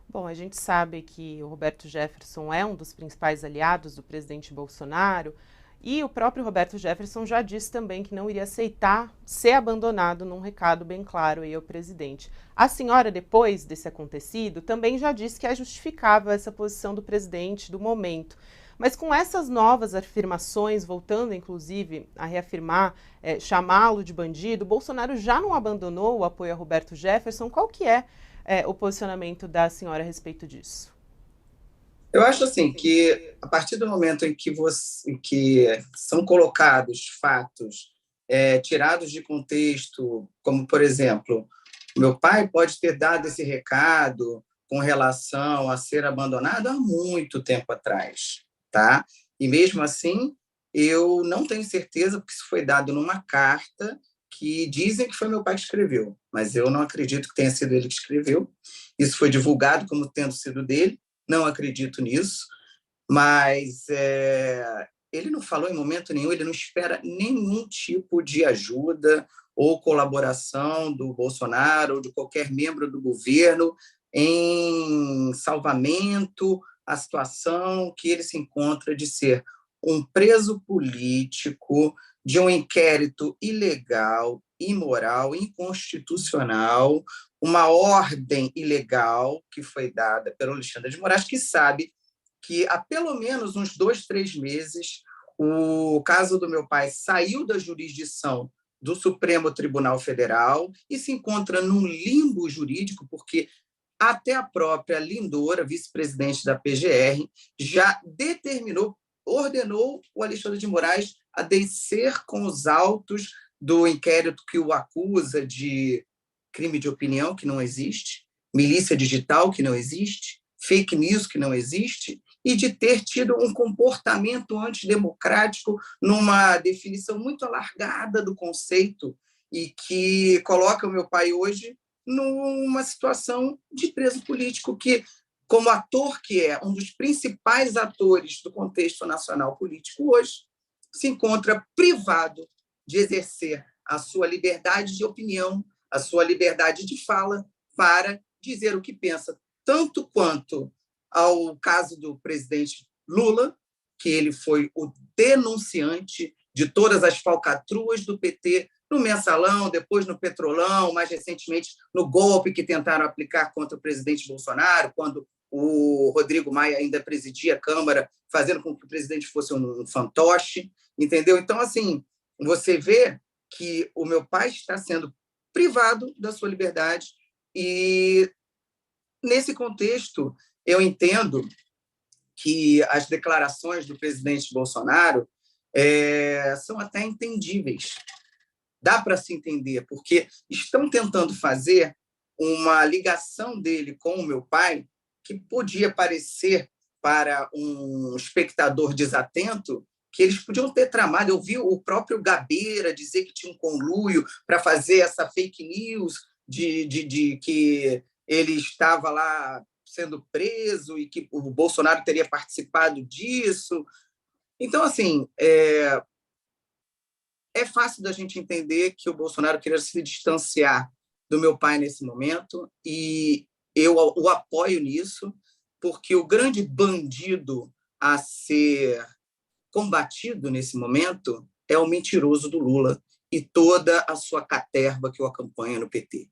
Bom, a gente sabe que o Roberto Jefferson é um dos principais aliados do presidente Bolsonaro e o próprio Roberto Jefferson já disse também que não iria aceitar ser abandonado num recado bem claro aí ao presidente. A senhora, depois desse acontecido, também já disse que é justificável essa posição do presidente do momento. Mas com essas novas afirmações, voltando inclusive a reafirmar, chamá-lo de bandido, Bolsonaro já não abandonou o apoio a Roberto Jefferson. Qual que é o posicionamento da senhora a respeito disso? Eu acho assim que a partir do momento em que são colocados fatos tirados de contexto, como por exemplo, meu pai pode ter dado esse recado com relação a ser abandonado há muito tempo atrás, tá? E mesmo assim, eu não tenho certeza porque isso foi dado numa carta que dizem que foi meu pai que escreveu, mas eu não acredito que tenha sido ele que escreveu. Isso foi divulgado como tendo sido dele, não acredito nisso, mas ele não falou em momento nenhum, ele não espera nenhum tipo de ajuda ou colaboração do Bolsonaro ou de qualquer membro do governo em salvamento à situação que ele se encontra de ser um preso político de um inquérito ilegal, imoral, inconstitucional, uma ordem ilegal que foi dada pelo Alexandre de Moraes, que sabe que há pelo menos uns 2, 3 meses o caso do meu pai saiu da jurisdição do Supremo Tribunal Federal e se encontra num limbo jurídico, porque até a própria Lindora, vice-presidente da PGR, já determinou, ordenou o Alexandre de Moraes a descer com os autos do inquérito que o acusa de crime de opinião, que não existe, milícia digital, que não existe, fake news, que não existe, e de ter tido um comportamento antidemocrático numa definição muito alargada do conceito e que coloca o meu pai hoje numa situação de preso político que, como ator que é um dos principais atores do contexto nacional político hoje, se encontra privado de exercer a sua liberdade de opinião, a sua liberdade de fala para dizer o que pensa, tanto quanto ao caso do presidente Lula, que ele foi o denunciante de todas as falcatruas do PT no Mensalão, depois no Petrolão, mais recentemente no golpe que tentaram aplicar contra o presidente Bolsonaro, quando o Rodrigo Maia ainda presidia a Câmara, fazendo com que o presidente fosse um fantoche, entendeu? Então, assim, você vê que o meu pai está sendo privado da sua liberdade e, nesse contexto, eu entendo que as declarações do presidente Bolsonaro são até entendíveis. Dá para se entender, porque estão tentando fazer uma ligação dele com o meu pai que podia parecer para um espectador desatento que eles podiam ter tramado. Eu vi o próprio Gabeira dizer que tinha um conluio para fazer essa fake news de que ele estava lá sendo preso e que o Bolsonaro teria participado disso. Então, assim, é fácil da gente entender que o Bolsonaro queria se distanciar do meu pai nesse momento e eu o apoio nisso, porque o grande bandido a ser combatido nesse momento é o mentiroso do Lula e toda a sua caterva que o acompanha no PT.